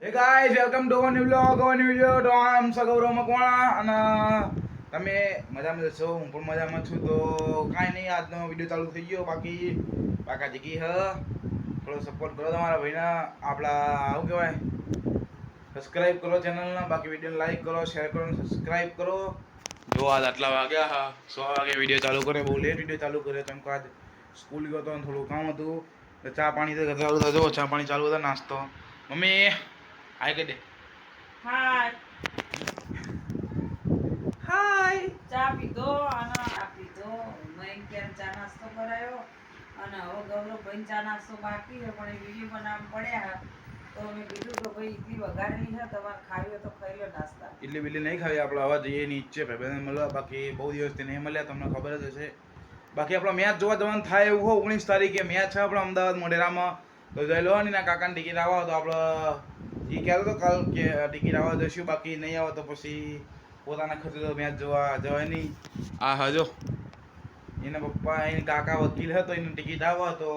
Hey guys, welcome to our new vlog, our new video. તો આમ સગૌરવ મકવાણા અને તમે મજામાં છો, હું પણ મજામાં છું. તો કાંઈ નહીં, આજનો વિડીયો ચાલુ થઈ ગયો. બાકી બાકા જીકી થોડો સપોર્ટ કરો તમારા ભાઈને. આપણા શું કહેવાય, સબસ્ક્રાઈબ કરો ચેનલને. બાકી વિડીયોને લાઈક કરો, શેર કરો અને સબસ્ક્રાઈબ કરો. જો આજ આટલા વાગ્યા હા 100 વાગે વિડીયો ચાલુ કરે. બહુ લેટ વિડીયો ચાલુ કર્યો કેમ કે આજ સ્કૂલ ગયો હતો અને થોડું કામ હતું. તો ચા પાણી તો ચાલુ થયો, ચા પાણી ચાલુ હતા, નાસ્તો. મમ્મી હાય કહી દે. હાય હાય. ચા પીધો અને મેં ક્યાં ચા નાસ્તો કરાયો અને હવે ગૌરવભાઈ ચા નાસ્તો બાકી છે પણ એ વિડીયો બનાવવા પડ્યા તો મેં કીધું કે ભાઈ ઇડલી વઘારેલી છે તમારે ખાવી હોય તો ખાઈ લો નાસ્તા. ઇડલી બિલ્લી નહીં ખાવી, આપણે હવે જઈએ નીચે ભાઈબંધને મળવા. બાકી બહુ દિવસથી નહીં મળ્યા, તમને ખબર જ હશે. બાકી આપણો મેચ જોવા જવાનું થાય એવું હોય. 19 તારીખે મેચ છે આપણો અમદાવાદ મોઢેરામાં. તો જઈ લો ને કાકાને ટિકિટ આવો તો આપણે એ કહેતો તો કાલ કે ટિકિટ આવવા જઈશું. બાકી નહીં આવે તો પછી પોતાના ખર્ચે તો મેચ જોવા જવાય નહીં. આ હજો એના પપ્પા એને કાકા વકીલ હતો, એને ટિકિટ આવે તો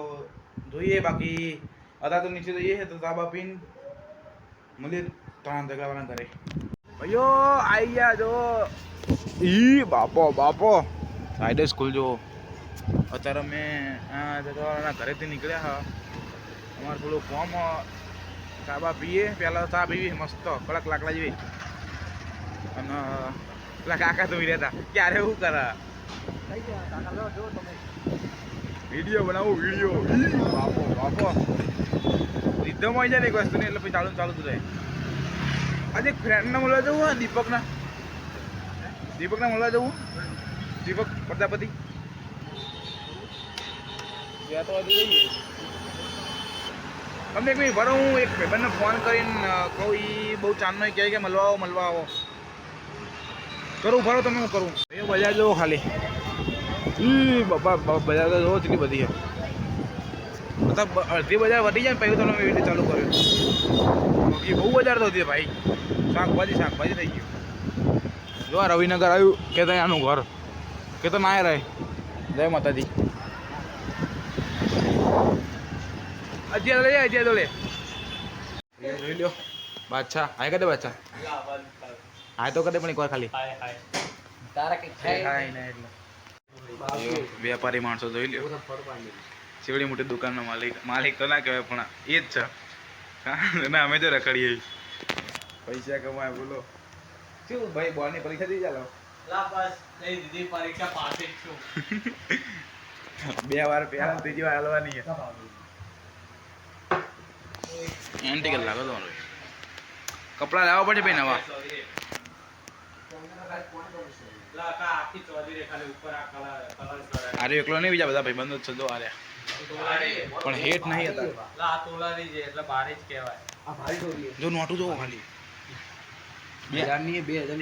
જોઈએ. બાકી અત્યારે તો નીચે જઈએ તો તાબા પીને મળીએ 3 જગાવાના ઘરે. ભાઈઓ આવી ગયા જો. ઈ બાપો સાઈડ સ્કૂલ જો. અત્યારે અમે જગાવાના ઘરેથી નીકળ્યા હા. અમારે થોડું ફોર્મ ચા પીએ. પહેલાં ચા પીવી મસ્ત કડક લાકડા જેવી. અને પેલા કાકા તો રહેતા ક્યારે એવું કરે વિડીયો બનાવું વિડીયો. બાપો રીધમ આવી જાય ને એક વસ્તુ ને એટલે પછી ચાલુ જ રહે. આજે ફ્રેન્ડને મળવા જવું હા, દીપકને મળવા જવું. દીપક પ્રજાપતિ ગયા તો આજે જઈએ. તમને એક મિનિટ ભરો, હું એક ભાઈબંધને ફોન કરીને કહું. એ બહુ ચાંદનો કહે કે મળવા આવો કરું. ભરો તમે, હું કરું. એ બજાર જવો ખાલી. બાપા બજાર તો જોવો કેટલી બધી છે. મતલબ અડધી બજાર વધી જાય ને પછી તમે વિડીયો ચાલુ કર્યો. એ બહુ બજાર તો હતી ભાઈ. શાકભાજી થઈ ગયું. જો આ રવિનગર આવ્યું કે ત્યાં આનું ઘર કે તો ના રહે. જય માતાજી. અત્યારે લે જોઈ લ્યો. બાદશાહ હાય કદે બાદશાહ હાય તો કદે પણ એક વાર ખાલી વેપારી માણસો જોઈ લ્યો. સેવડી મોટી દુકાનનો માલિક તો ના કહેવાય પણ એ જ છે. ના અમે તો રખડીએ પૈસા કમાય. બોલો શું ભાઈ, બોર્ડની પરીક્ષા દી ચાલો. 2 વાર પહેલા ત્રીજી વાર હાલવાની એન્ટિકલ લાગો તમારો. કપડા લાવવા પડે ભાઈ નવા. આરે એકલો નહીં, બીજા બધા ભાઈબંધો જ છે. જો આર્યા પણ હેઠ નહીં હતા. જો નોટું જોવો ખાલી 2000 ની 2000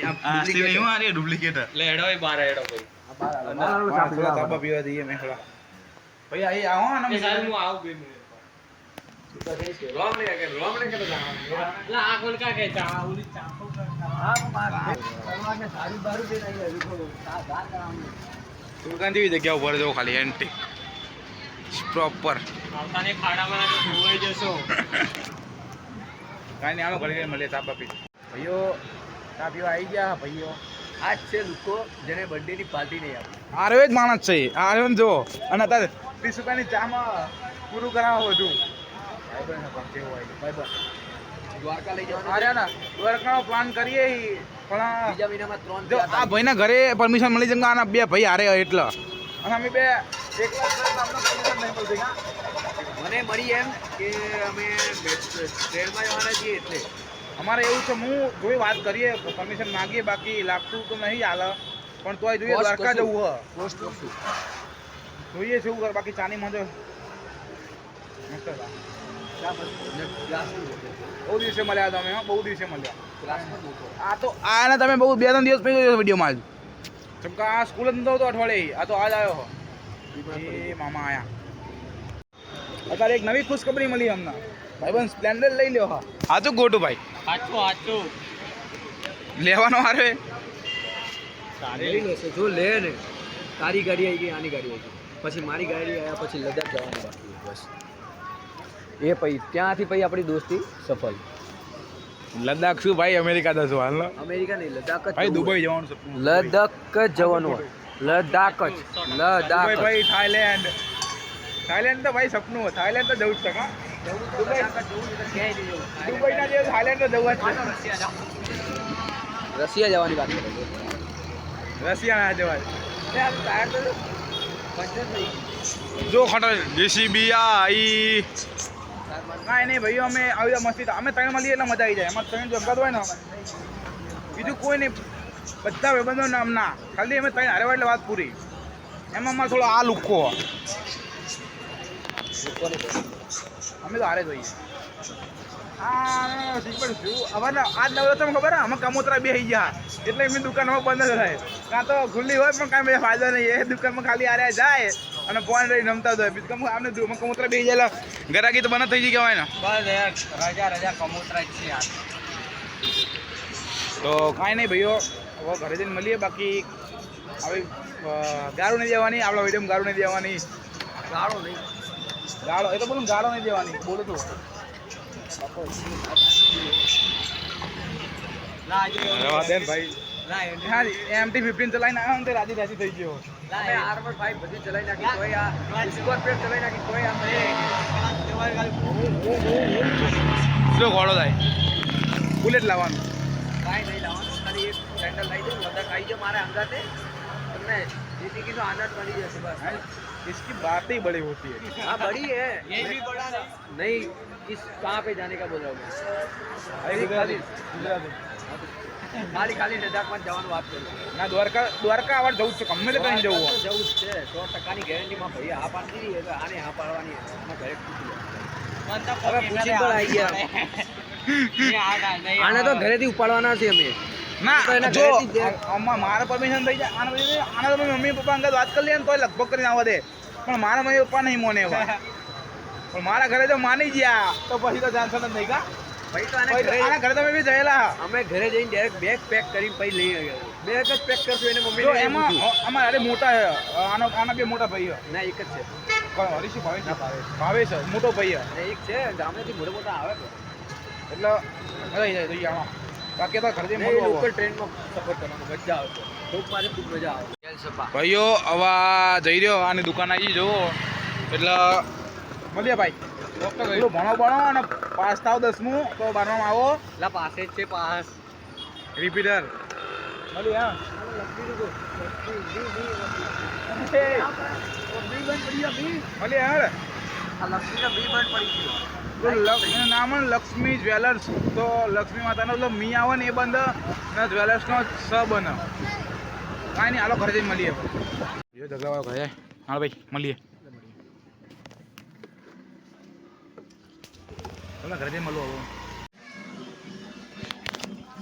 તાબા પીવા દઈએ મેં ખરા. ભાઈ અહીં આવો ને દુકાન જેવી જગ્યા ઉપર જવું ખાલી એન્ટી પ્રોપર. કાંઈ નહીં, આનો ઘરે મળીએ ચા પી. ભાઈઓ ચા પીવા આવી ગયા. ભાઈઓ આજ છે લોકો જેને બર્થડે ની પાર્ટી નહીં આપી. આરે જ માણસ છે. આરે જો અને અત્યારે 30 રૂપિયાની ચામાં પૂરું કરાવો બધું. દ્વારકા લઈ જવાનું. અરે ના દ્વારકાનો પ્લાન કરીએ પણ બીજા મહિનામાં 3 જો આ ભાઈના ઘરે પરમિશન મળી જાય. આના 2 ભાઈ હારે એટલે અને અમે 2 એકલા પરમિશન નહીં મળતી. મને મળી એમ કે અમે ટ્રેનમાં જવાના છીએ એટલે અમારે એવું છે. હું જોઈ વાત કરીએ, પરમિશન માંગીએ. બાકી લાગતું તો નહીં હાલે પણ તોય જોઈએ. દ્વારકા જવું હોય પોસ્ટ કરશું. જોઈએ છે એવું. બાકી ચાની મજો મસ્ત હતા. બહુ દિવસે મળ્યા તમે. બહુ દિવસે મળ્યા. આ તો આને તમે બહુ 2-3 દિવસ પછી જોયો વિડીયોમાં. જ જેમ કે આ સ્કૂલ જ નતો અઠવાડિયે. આ તો આજ આવ્યો એ મામા આયા. અત્યારે એક નવી ખુશખબરી મળી અમને. ભાઈબંધ સ્પ્લેન્ડર લઈ લ્યો. હા સાચું ગોટું ભાઈ, સાચું લેવાનો હારે જો લે ને. તારી ગાડી આવી ગઈ, આની ગાડી આવી ગઈ, પછી મારી ગાડી આવ્યા, પછી લદ્દાખ જવાનું બાકી. બસ એ પછી ત્યાંથી પછી આપણી દોસ્તી સફળ. લદ્દાખ શું ભાઈ અમેરિકા દસ હાલ અમેરિકા નહીં, લદ્દાખ જ ભાઈ જવું દુબઈ હોય. જવાનું સપનું લદ્દાખ જ જવાનું હોય. લદ્દાખ જ. દુબઈ લદ્દાખ જ. ભાઈ થાઈલેન્ડ થાઈલેન્ડ તો ભાઈ સપનું હોય થાઈલેન્ડ તો જવું જ છે હા જવું તો લદ્દાખ જ જવું છે, તો ક્યાંય નહીં જવું. દુબઈ ના જેવું થાઈલેન્ડ તો જવું જ રશિયા જવાની વાત કરે છે. છે રશિયા ના જવાય ટાયર તો પંચર થઈ ગયું. જો ખોટો જેસીબી આઈ કાંઈ નહીં ભાઈઓ અમે આવી મસ્તી અમે ત્રણ મળીએ એટલે મજા આવી જાય એમાં ત્રણ જંગત હોય ને બીજું કોઈ નહીં બધા ભાઈબંધો નામના ખાલી અમે ત્રણ હારે હોય એટલે વાત પૂરી એમાં અમારે થોડો આ લુક્કો અમે તો હારે જોઈએ હા અમારે આ નવરાત્રમાં ખબર અમે કમોતરા બે થઈ ગયા એટલે એમની દુકાનમાં બંધ જ થાય કાં તો ખુલ્લી હોય પણ કાંઈ ફાયદો નહીં એ દુકાનમાં ખાલી હારે જાય અને ફોન રહી રમતા હોય બીજું આમને કમોતરા બે જાય ગરાગી તો બંધ થઈ ગઈ કહેવાય ને બસ રજા કમોતરા જ છે યાર. તો કાંઈ નહીં ભાઈઓ હવે ઘરે જઈને મળીએ બાકી હવે ગાળો નહીં દેવાની આપણા વિડીયોમાં ગાળો નહીં દેવાની ગાળો નહીં. ગાળો એ તો બોલું ગાળો નહીં દેવાની બોલું તું ભાઈ હા MT-15 ચલાવીને આવ્યો ને તે રાજી રાજી થઈ ગયો અમે R1 5 બધી ચલાવી નાખી, કોઈ આ સ્કોર્પિયો ચલાવી નાખી, કોઈ આ શું ઘોડો થાય બુલેટ લાવવાનું કાંઈ નહીં લાવવાનું, ખાલી એક સેન્ડલ લઈ દો, લદ્દાખ આવી જાઓ મારે અંગાતે, તમને જિંદગીનો આનંદ મળી જશે બસ. इसकी बातें बड़ी होती है हाँ बड़ी है, ये भी बड़ा नहीं. किस कहाँ पे जाने का बोल रहा हूँ मैं? खाली खाली લદ્દાખમાં જ જવાનું વાત કરું. ના દ્વારકા આવાર જવું છે ગમે તે કરીને જવું હોય. જવું જ છે 100%ની ગેરંટીમાં. ભાઈ હા પાડતી રહી એટલે આને હા પાડવાની એમાં ઘરે પૂછી લો. હવે પૂછી પણ આવી ગયા. આને તો ઘરેથી ઉપાડવાના છે અમે. ના જો મારા પરમિશન થઈ જાય આના તો મમ્મી પપ્પા અંગત વાત કરી લે ને તોય લગભગ કરીને આવવા દે પણ મારા મમ્મી પપ્પા નહીં મોને એવા પણ મારા ઘરે જો માની ગયા તો પછી તો ચાન્સ જ નહીં કા ભાઈ તો આના ઘરે તમે બી જયેલા અમે ઘરે જઈને ડાયરેક્ટ બેગ પેક કરીને પછી લઈ આવ્યા. બેગ જ પેક કરશું એને જો મમ્મી એમાં અમારા અરે મોટા આના બે મોટા ભાઈઓ ના એક જ છે. હરીશી ભાવેશ મોટો ભાઈ અને એક છે ગામડેથી મોટા મોટા આવે તો એટલે મજા આવી જાય તો આમાં બાકી તો ઘરે લોકલ ટ્રેનમાં સફર કરવાનો મજા આવે. ખૂબ મારે ખૂબ મજા આવે. ભાઈઓ હવે જઈ રહ્યો આની દુકાન આવી જુઓ એટલે મળીએ ભાઈ પેલું ભણો અને પાસ થાવ 10મું તો 12માં આવો લા પાસે જ છે પાસ. રિપીટર મળીએ હા મળીએ હા આ લક્ષ્મીના બી બંધ પડી ગયું. નામ લક્ષ્મી જ્વેલર્સ તો લક્ષ્મી માતાનો એટલે મી આવે ને એ બંધ અને જ્વેલર્સનો સ બને કાંઈ નહીં હાલો ઘરે જઈને મળીએ જો ઝઘડા ઘરે હા ભાઈ મળીએ ચાલો ઘરે જઈને મળવું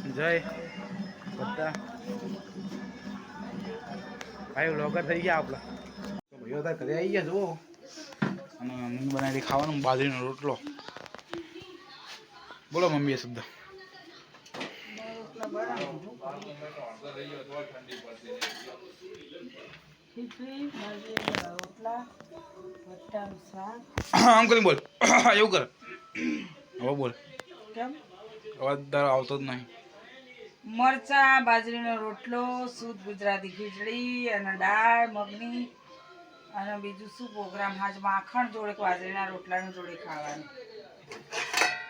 હવે જય બધા ભાઈ વ્લોગર થઈ ગયા આપણા તો ભાઈઓ તાર ઘરે આવી ગયા જુઓ અને મમ્મી બનાવી ખાવાનું બાજરીનો રોટલો બોલો મમ્મી એ શબ્દ આમ કરીને બોલ એવું કર હવે બોલ કેમ અવાજ તારો આવતો જ નહીં. મરચા બાજરીનો રોટલો શુદ્ધ ગુજરાતી ખીચડી અને દાળ મગની અને બીજું શું પ્રોગ્રામ આજ માખણ જોડે બાજરીના રોટલાની જોડે ખાવાનું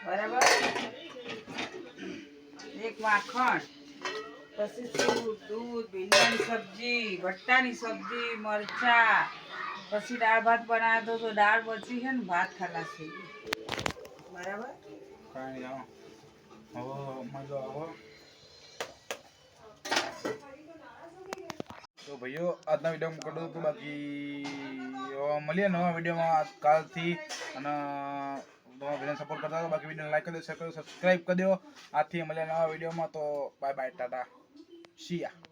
બરાબર. એક માખણ પછી શું દૂધ ભીંડાની સબ્જી ભટ્ટાની સબ્જી મરચા પછી દાળ ભાત બનાવ્યો તો દાળ બચી છે ને ભાત ખલાસ થઈ ગયું બરાબર. કાંઈ નહીં હવે મજો આવો તો ભાઈઓ આજના વિડીયો કરું હતું બાકી મળીએ નવા વિડીયોમાં કાલથી અને તમારા વિડીયો સપોર્ટ કરતા હતો બાકી વિડીયો લાઈક કરી દો શેર કરી દો સબસ્ક્રાઈબ કરી દો આજથી મળીએ નવા વિડીયોમાં તો બાય બાય ટાટા શિયા.